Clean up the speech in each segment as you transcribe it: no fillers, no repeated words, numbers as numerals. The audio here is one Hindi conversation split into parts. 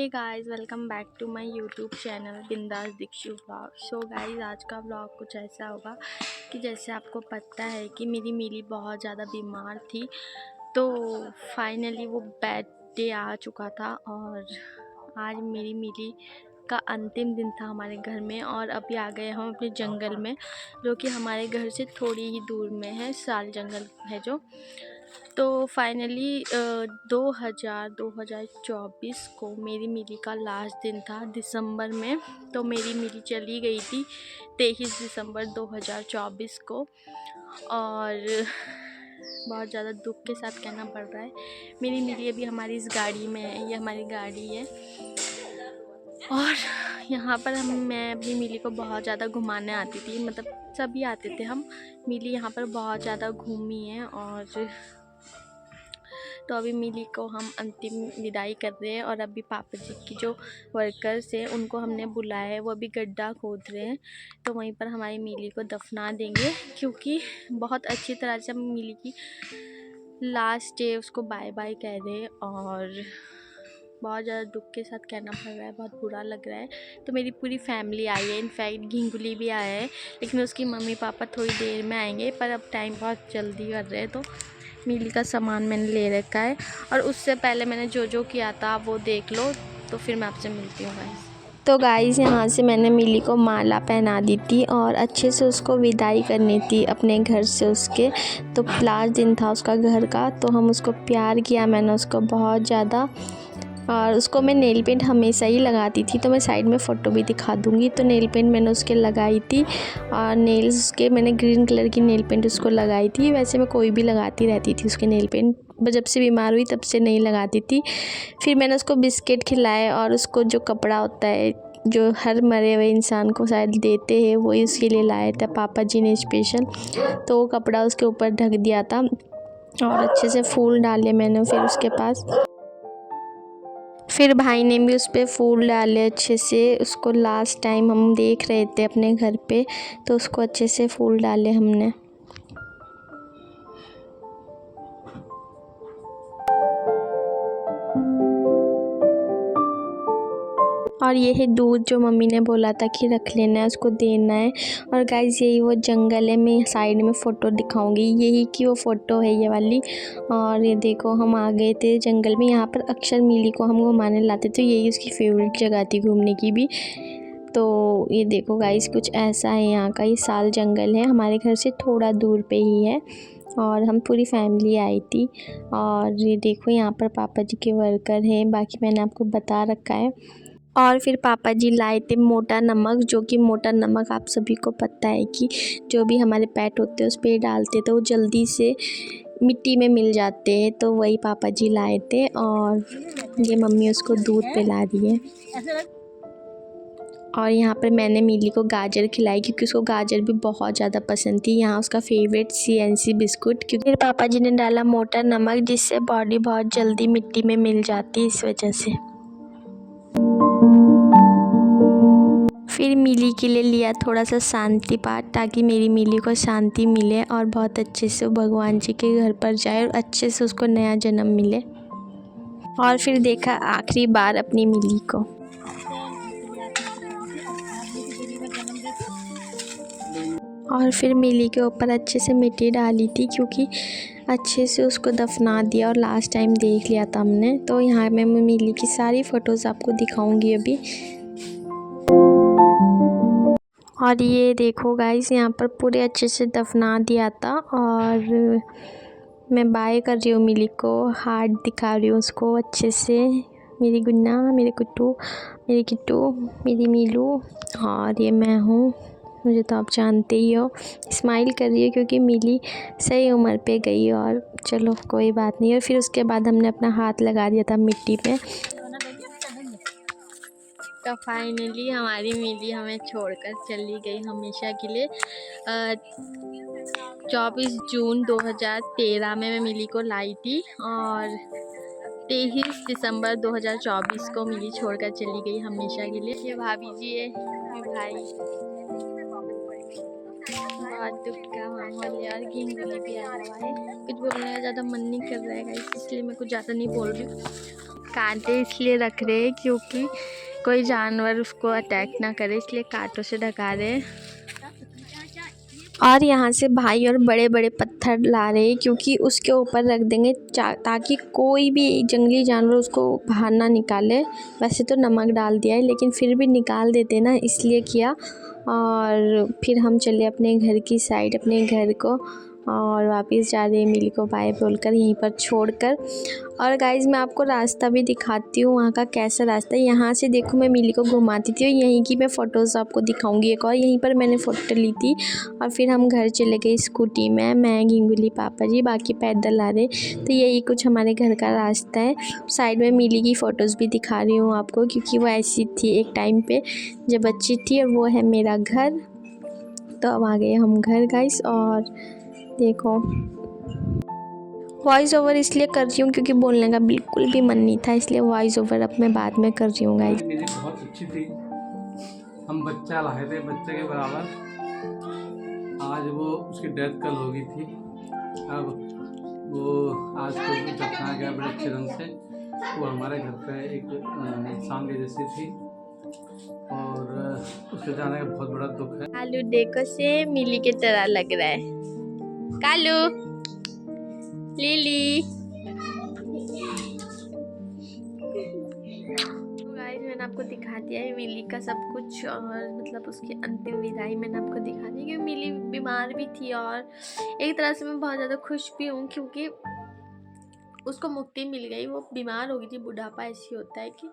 Guys, welcome back to my YouTube channel Bindaas Dikshu blog. So guys, आज का ब्लॉग कुछ ऐसा होगा कि जैसे आपको पता है कि मेरी मिली बहुत ज़्यादा बीमार थी, तो फाइनली वो बेड डे आ चुका था और आज मेरी मिली का अंतिम दिन था हमारे घर में। और अभी आ गए हम अपने जंगल में, जो कि हमारे घर से थोड़ी ही दूर में है, साल जंगल है जो। तो फाइनली 2024 को मेरी मिली का लास्ट दिन था दिसंबर में। तो मेरी मिली चली गई थी 23 दिसंबर 2024 को। और बहुत ज़्यादा दुख के साथ कहना पड़ रहा है, मेरी मिली अभी हमारी इस गाड़ी में है, ये हमारी गाड़ी है। और यहाँ पर मैं अपनी मिली को बहुत ज़्यादा घुमाने आती थी, मतलब सभी आते थे हम। मिली यहाँ पर बहुत ज़्यादा घूमी है। और तो अभी मिली को हम अंतिम विदाई कर रहे हैं। और अभी पापा जी की जो वर्कर्स हैं उनको हमने बुलाया है, वो अभी गड्ढा खोद रहे हैं। तो वहीं पर हमारी मिली को दफना देंगे, क्योंकि बहुत अच्छी तरह से हम मिली की लास्ट डे उसको बाय बाय कह रहे हैं। और बहुत ज़्यादा दुख के साथ कहना पड़ रहा है, बहुत बुरा लग रहा है। तो मेरी पूरी फैमिली आई है, इनफैक्ट घिंगुली भी आया है, लेकिन उसकी मम्मी पापा थोड़ी देर में आएंगे। पर अब टाइम बहुत जल्दी कर रहे हैं, तो मिली का सामान मैंने ले रखा है। और उससे पहले मैंने जो किया था वो देख लो, तो फिर मैं आपसे मिलती हूँ गाइस। तो गाइस, यहाँ से मैंने मिली को माला पहना दी थी और अच्छे से उसको विदाई करनी थी अपने घर से उसके। तो लास्ट दिन था उसका घर का, तो हम उसको प्यार किया मैंने उसको बहुत ज़्यादा। और उसको मैं नेल पेंट हमेशा ही लगाती थी, तो मैं साइड में फ़ोटो भी दिखा दूँगी। तो नेल पेंट मैंने उसके लगाई थी, और नेल्स उसके मैंने ग्रीन कलर की नेल पेंट उसको लगाई थी। वैसे मैं कोई भी लगाती रहती थी उसके नेल पेंट, जब से बीमार हुई तब से नहीं लगाती थी। फिर मैंने उसको बिस्किट खिलाए, और उसको जो कपड़ा होता है जो हर मरे हुए इंसान को शायद देते हैं, वही उसके लिए लाया था पापा जी ने स्पेशल। तो वो कपड़ा उसके ऊपर ढक दिया था, और अच्छे से फूल डाले मैंने फिर उसके पास। फिर भाई ने भी उस पर फूल डाले अच्छे से। उसको लास्ट टाइम हम देख रहे थे अपने घर पे, तो उसको अच्छे से फूल डाले हमने। और ये है दूध जो मम्मी ने बोला था कि रख लेना है, उसको देना है। और गाइस, यही वो जंगल है, मैं साइड में फ़ोटो दिखाऊंगी, यही की वो फ़ोटो है ये वाली। और ये देखो, हम आ गए थे जंगल में। यहाँ पर अक्सर मिली को हम घुमाने लाते थे, यही उसकी फेवरेट जगह थी घूमने की भी। तो ये देखो गाइस, कुछ ऐसा है यहाँ का। ये साल जंगल है, हमारे घर से थोड़ा दूर पे ही है, और हम पूरी फैमिली आई थी। और ये देखो, यहाँ पर पापा जी के वर्कर हैं, बाकी मैंने आपको बता रखा है। और फिर पापा जी लाए थे मोटा नमक, जो कि मोटा नमक आप सभी को पता है कि जो भी हमारे पेट होते हैं उस पर डालते तो वो जल्दी से मिट्टी में मिल जाते हैं। तो वही पापा जी लाए थे, और ये मम्मी उसको दूध पिला रही है। और यहाँ पर मैंने मिली को गाजर खिलाई, क्योंकि उसको गाजर भी बहुत ज़्यादा पसंद थी। यहाँ उसका फेवरेट CNC बिस्कुट, क्योंकि फिर पापा जी ने डाला मोटा नमक, जिससे बॉडी बहुत जल्दी मिट्टी में मिल जाती है, इस वजह से। फिर मिली के लिए लिया थोड़ा सा शांति पाठ, ताकि मेरी मिली को शांति मिले और बहुत अच्छे से भगवान जी के घर पर जाए और अच्छे से उसको नया जन्म मिले। और फिर देखा आखिरी बार अपनी मिली को। और फिर मिली के ऊपर अच्छे से मिट्टी डाली थी, क्योंकि अच्छे से उसको दफना दिया और लास्ट टाइम देख लिया था हमने। तो यहाँ मैं मिली की सारी फ़ोटोज़ आपको दिखाऊंगी अभी। और ये देखो गाइस, यहाँ पर पूरे अच्छे से दफना दिया था। और मैं बाय कर रही हूँ मिली को, हार्ट दिखा रही हूँ उसको अच्छे से। मेरी गुन्ना, मेरे कुट्टू, मेरी किट्टू, मेरी मीलू, और ये मैं हूँ, मुझे तो आप जानते ही हो। स्माइल कर रही है क्योंकि मिली सही उम्र पे गई। और चलो कोई बात नहीं। और फिर उसके बाद हमने अपना हाथ लगा दिया था मिट्टी पे। तो फाइनली हमारी मिली हमें छोड़कर चली गई हमेशा के लिए। 24 जून 2013 में मैं मिली को लाई थी, और 23 दिसंबर 2024 को मिली छोड़कर चली गई हमेशा के लिए। ये भाभी जी है, ये भाई। बहुत दुख का माहौल है, और घिंगुली भी आया हुआ है। कुछ बोलने का ज़्यादा मन नहीं कर रहा है गाइस, इसलिए मैं कुछ ज़्यादा नहीं बोल रही हूँ। कांटे इसलिए रख रहे हैं क्योंकि कोई जानवर उसको अटैक ना करे, इसलिए कांटों से ढका रहे हैं। और यहाँ से भाई और बड़े बड़े पत्थर ला रहे हैं क्योंकि उसके ऊपर रख देंगे ताकि कोई भी जंगली जानवर उसको बाहर ना निकाले। वैसे तो नमक डाल दिया है लेकिन फिर भी निकाल देते ना, इसलिए किया। और फिर हम चले अपने घर की साइड, अपने घर को, और वापस जा रहे हैं मिली को बाय बोलकर यहीं पर छोड़कर। और गाइज़ मैं आपको रास्ता भी दिखाती हूँ वहाँ का कैसा रास्ता है। यहाँ से देखो मैं मिली को घुमाती थी और यहीं की मैं फ़ोटोज़ आपको दिखाऊंगी एक और। यहीं पर मैंने फ़ोटो ली थी और फिर हम घर चले गए स्कूटी में, मैं घिंगुली पापा जी, बाकी पैदल आ रहे। तो यही कुछ हमारे घर का रास्ता है। साइड में मिली की फ़ोटोज़ भी दिखा रही हूँ आपको क्योंकि वो ऐसी थी एक टाइम पर जब बच्ची थी। और वो है मेरा घर। तो अब आ गए हम घर गाइस। और देखो वॉइस ओवर इसलिए कर रही हूँ क्योंकि बोलने का बिल्कुल भी मन नहीं था, इसलिए वॉइस ओवर अब मैं बाद में कर रही हूँ गाइस। मेरी बहुत अच्छी थी, हम बच्चा लाए थे बच्चे के बराबर। आज वो उसकी डेथ कल हो गई थी। अब वो आज को दफनाया गया बड़े अच्छे ढंग से। वो हमारे घर पे एक इंसान के जैसी थी और उसके जाने का बहुत बड़ा दुख है। कालू देखो से मिली के तरह लग रहा है। कालू, लिली। तो गाइस मैंने आपको दिखा दिया है मिली का सब कुछ, और मतलब उसकी अंतिम विदाई मैंने आपको दिखा दी क्योंकि मिली बीमार भी थी। और एक तरह से मैं बहुत ज़्यादा खुश भी हूँ क्योंकि उसको मुक्ति मिल गई। वो बीमार हो गई थी, बुढ़ापा ऐसी होता है कि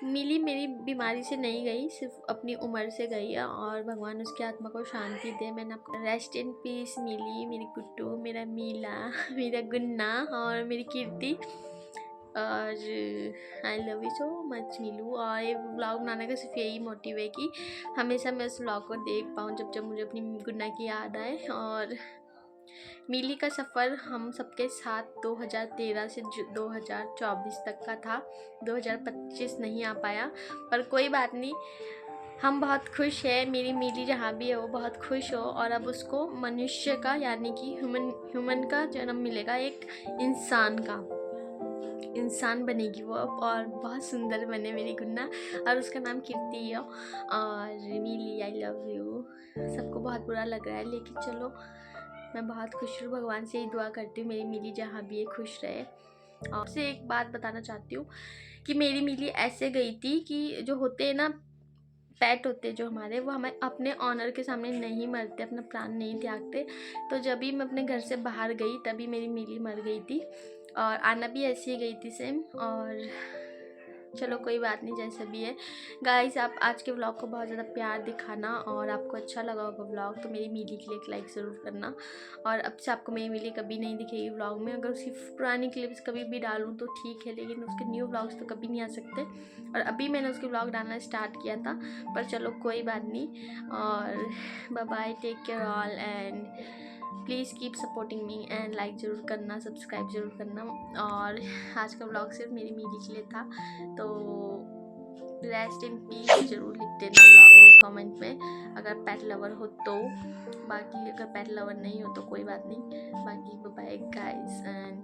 मिली मेरी बीमारी से नहीं गई, सिर्फ अपनी उम्र से गई है। और भगवान उसकी आत्मा को शांति दे। मैंने आपको रेस्ट इन पीस मिली, मेरी गुड्डू, मेरा मीला, मेरा गुन्ना और मेरी कीर्ति। और I love you so much मिलू। और ये व्लॉग बनाने का सिर्फ यही मोटिव है कि हमेशा मैं उस व्लॉग को देख पाऊँ जब जब मुझे अपनी गुन्ना की याद आए। और मिली का सफ़र हम सबके साथ 2013 से 2024 तक का था। 2025 नहीं आ पाया, पर कोई बात नहीं, हम बहुत खुश है। मेरी मिली जहाँ भी है वो बहुत खुश हो। और अब उसको मनुष्य का यानी कि ह्यूमन का जन्म मिलेगा, एक इंसान बनेगी वो अब, और बहुत सुंदर बने मेरी गुन्ना। और उसका नाम कीर्ति है। और मिली आई लव यू। सबको बहुत बुरा लग रहा है लेकिन चलो मैं बहुत खुश हूँ। भगवान से ही दुआ करती हूँ मेरी मिली जहाँ भी है खुश रहे। और से एक बात बताना चाहती हूँ कि मेरी मिली ऐसे गई थी कि जो होते हैं ना पेट होते जो हमारे, वो हमें अपने ऑनर के सामने नहीं मरते, अपना प्राण नहीं त्यागते। तो जब भी मैं अपने घर से बाहर गई तभी मेरी मिली मर गई थी। और आना भी ऐसी ही गई थी सेम। और चलो कोई बात नहीं, जैसे भी है। गाइस आप आज के व्लॉग को बहुत ज़्यादा प्यार दिखाना, और आपको अच्छा लगा होगा व्लॉग तो मेरी मिली के लिए एक लाइक ज़रूर करना। और अब से आपको मेरी मिली कभी नहीं दिखेगी व्लॉग में। अगर उसकी पुरानी क्लिप्स कभी भी डालूँ तो ठीक है, लेकिन उसके न्यू व्लॉग्स तो कभी नहीं आ सकते। और अभी मैंने उसके व्लॉग डालना स्टार्ट किया था, पर चलो कोई बात नहीं। और bye bye, take care all, and please keep supporting me, and like ज़रूर करना, सब्सक्राइब ज़रूर करना। और आज का व्लॉग सिर्फ मेरी मिली के लिए था, तो रेस्ट इन पीस ज़रूर लिख देना कमेंट में अगर पेट लवर हो तो। बाकी अगर पेट लवर नहीं हो तो कोई बात नहीं। बाकी बाय गाइस एंड